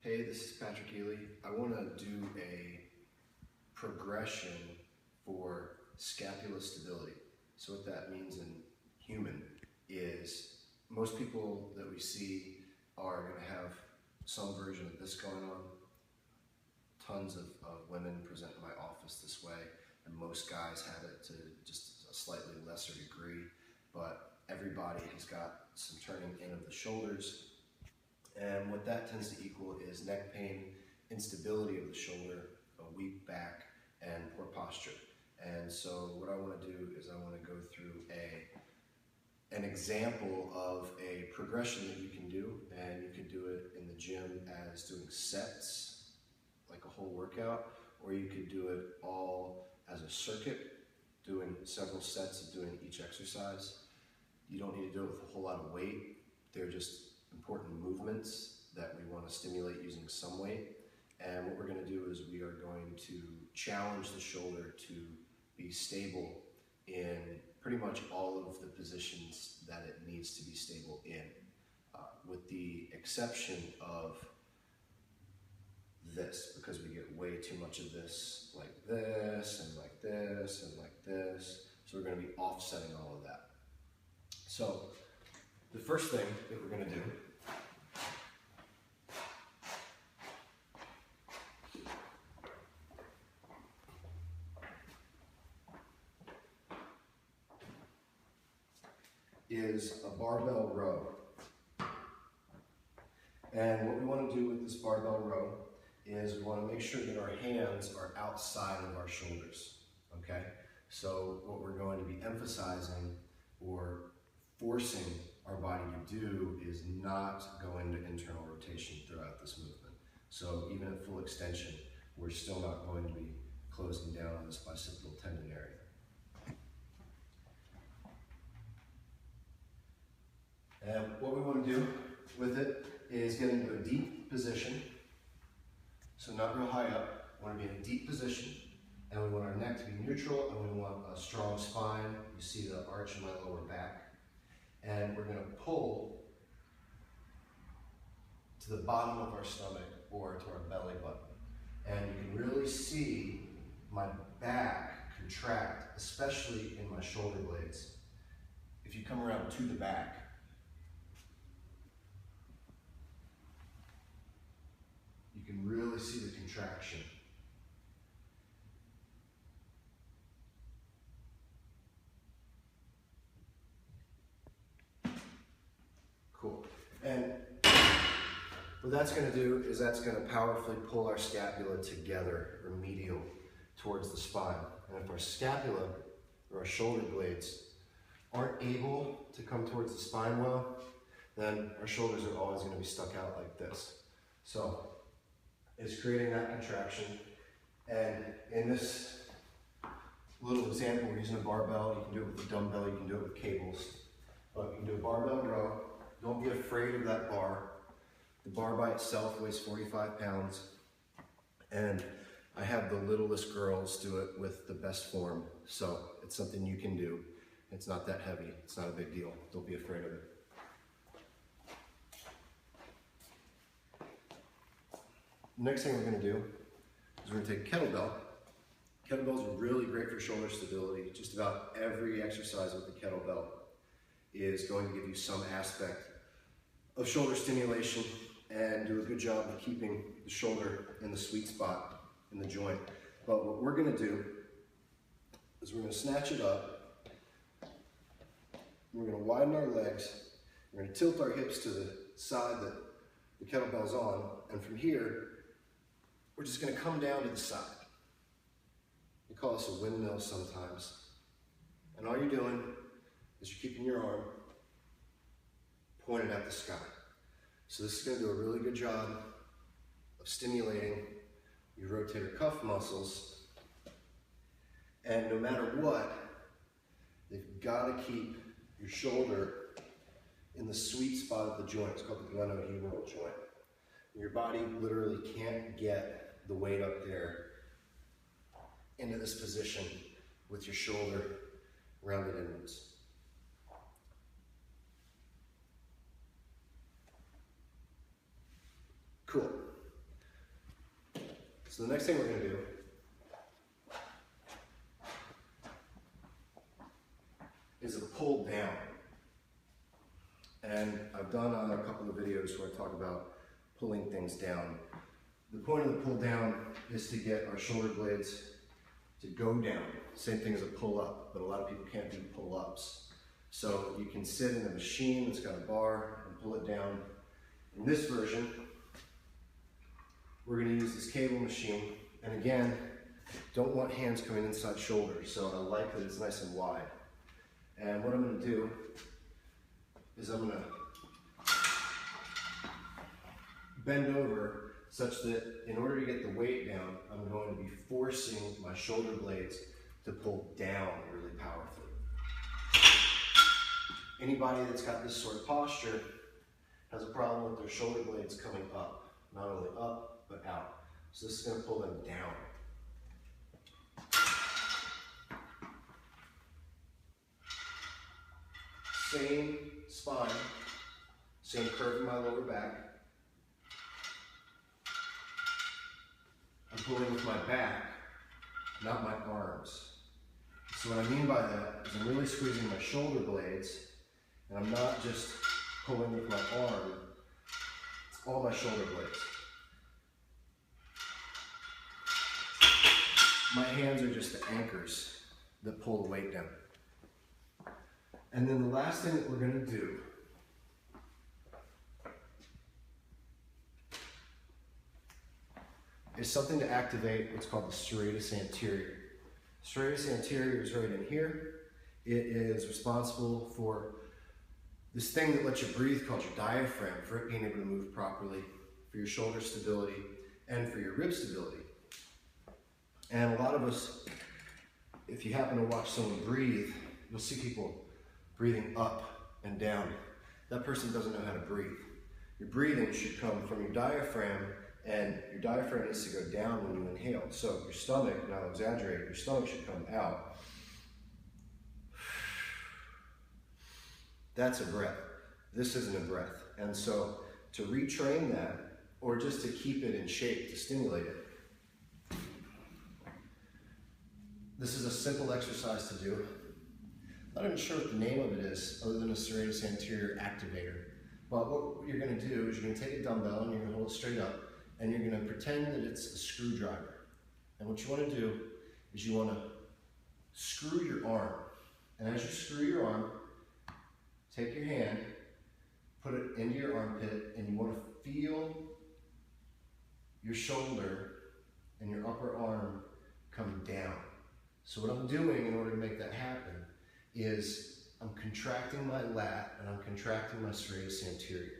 Hey, this is Patrick Ely. I want to do a progression for scapula stability. So what that means in human is most people that we see are going to have some version of this going on. Tons of women present in my office this way, and most guys have it to just a slightly lesser degree, but everybody has got some turning in of the shoulders. And what that tends to equal is neck pain, instability of the shoulder, a weak back, and poor posture. And so what I want to do is I want to go through an example of a progression that you can do, and you can do it in the gym as doing sets, like a whole workout, or you could do it all as a circuit, doing several sets of doing each exercise. You don't need to do it with a whole lot of weight. They're just important movements that we want to stimulate using some weight. And what we're going to do is we are going to challenge the shoulder to be stable in pretty much all of the positions that it needs to be stable in, with the exception of this, because we get way too much of this, like this, and like this, and like this. So we're going to be offsetting all of that. So the first thing that we're going to do is a barbell row. And what we want to do with this barbell row is we want to make sure that our hands are outside of our shoulders, okay? So what we're going to be emphasizing or forcing our body to do is not go into internal rotation throughout this movement. So even at full extension, we're still not going to be closing down on this bicipital tendon area. And what we want to do with it is get into a deep position. So not real high up. We want to be in a deep position, and we want our neck to be neutral, and we want a strong spine. You see the arch in my lower back. And we're going to pull to the bottom of our stomach or to our belly button. And you can really see my back contract, especially in my shoulder blades. If you come around to the back, you can really see the contraction. Cool. And what that's going to do is that's going to powerfully pull our scapula together, or medial, towards the spine. And if our scapula or our shoulder blades aren't able to come towards the spine well, then our shoulders are always going to be stuck out like this. So it's creating that contraction. And in this little example, we're using a barbell. You can do it with a dumbbell, you can do it with cables. But you can do a barbell row. Don't be afraid of that bar. The bar by itself weighs 45 pounds. And I have the littlest girls do it with the best form. So it's something you can do. It's not that heavy. It's not a big deal. Don't be afraid of it. Next thing we're going to do is we're going to take a kettlebell. Kettlebells are really great for shoulder stability. Just about every exercise with the kettlebell is going to give you some aspect of shoulder stimulation and do a good job of keeping the shoulder in the sweet spot in the joint. But what we're going to do is we're going to snatch it up. We're going to widen our legs. We're going to tilt our hips to the side that the kettlebell's on, and from here, we're just going to come down to the side. We call this a windmill sometimes. And all you're doing is you're keeping your arm pointed at the sky. So this is going to do a really good job of stimulating your rotator cuff muscles. And no matter what, you've got to keep your shoulder in the sweet spot of the joint. It's called the glenohumeral joint. Your body literally can't get the weight up there into this position with your shoulder rounded inwards. Cool. So the next thing we're going to do is a pull down. And I've done a couple of videos where I talk about pulling things down. The point of the pull down is to get our shoulder blades to go down. Same thing as a pull up, but a lot of people can't do pull ups. So you can sit in a machine that's got a bar and pull it down. In this version, we're going to use this cable machine. And again, don't want hands coming inside shoulders, so I like that it's nice and wide. And what I'm going to do is I'm going to bend over such that in order to get the weight down, I'm going to be forcing my shoulder blades to pull down really powerfully. Anybody that's got this sort of posture has a problem with their shoulder blades coming up, not only up, but out. So this is going to pull them down. Same spine, same curve in my lower back. I'm pulling with my back, not my arms. So what I mean by that is I'm really squeezing my shoulder blades, and I'm not just pulling with my arm, it's all my shoulder blades. My hands are just the anchors that pull the weight down. And then the last thing that we're going to do is something to activate what's called the serratus anterior. Serratus anterior is right in here. It is responsible for this thing that lets you breathe called your diaphragm, for it being able to move properly, for your shoulder stability, and for your rib stability. And a lot of us, if you happen to watch someone breathe, you'll see people breathing up and down. That person doesn't know how to breathe. Your breathing should come from your diaphragm, and your diaphragm needs to go down when you inhale. So your stomach, and I'll exaggerate, your stomach should come out. That's a breath. This isn't a breath. And so to retrain that, or just to keep it in shape, to stimulate it, this is a simple exercise to do. I'm not even sure what the name of it is, other than a serratus anterior activator. But what you're going to do is you're going to take a dumbbell and you're going to hold it straight up, and you're going to pretend that it's a screwdriver. And what you want to do is you want to screw your arm. And as you screw your arm, take your hand, put it into your armpit, and you want to feel your shoulder and your upper arm come down. So what I'm doing in order to make that happen is I'm contracting my lat and I'm contracting my serratus anterior.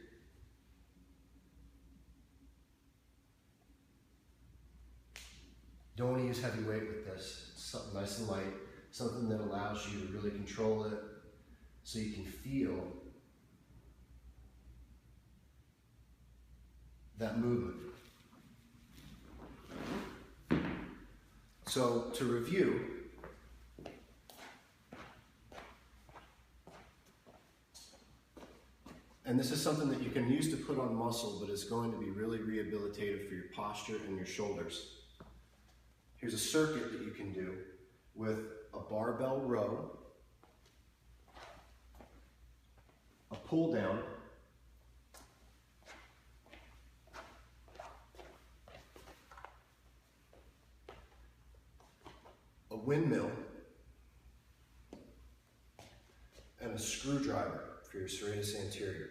Don't want to use heavy weight with this. It's something nice and light, something that allows you to really control it so you can feel that movement. So to review, and this is something that you can use to put on muscle, but it's going to be really rehabilitative for your posture and your shoulders. Here's a circuit that you can do with a barbell row, a pull down, a windmill, and a screwdriver for your serratus anterior.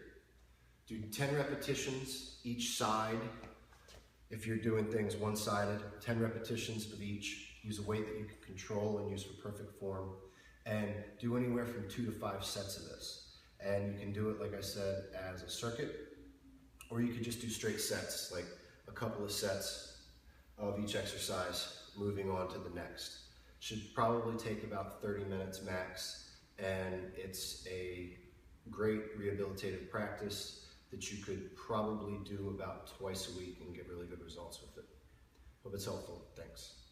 Do 10 repetitions each side. If you're doing things one-sided, 10 repetitions of each. Use a weight that you can control and use for perfect form. And do anywhere from 2 to 5 sets of this. And you can do it, like I said, as a circuit, or you could just do straight sets, like a couple of sets of each exercise, moving on to the next. Should probably take about 30 minutes max, and it's a great rehabilitative practice that you could probably do about twice a week and get really good results with it. Hope it's helpful. Thanks.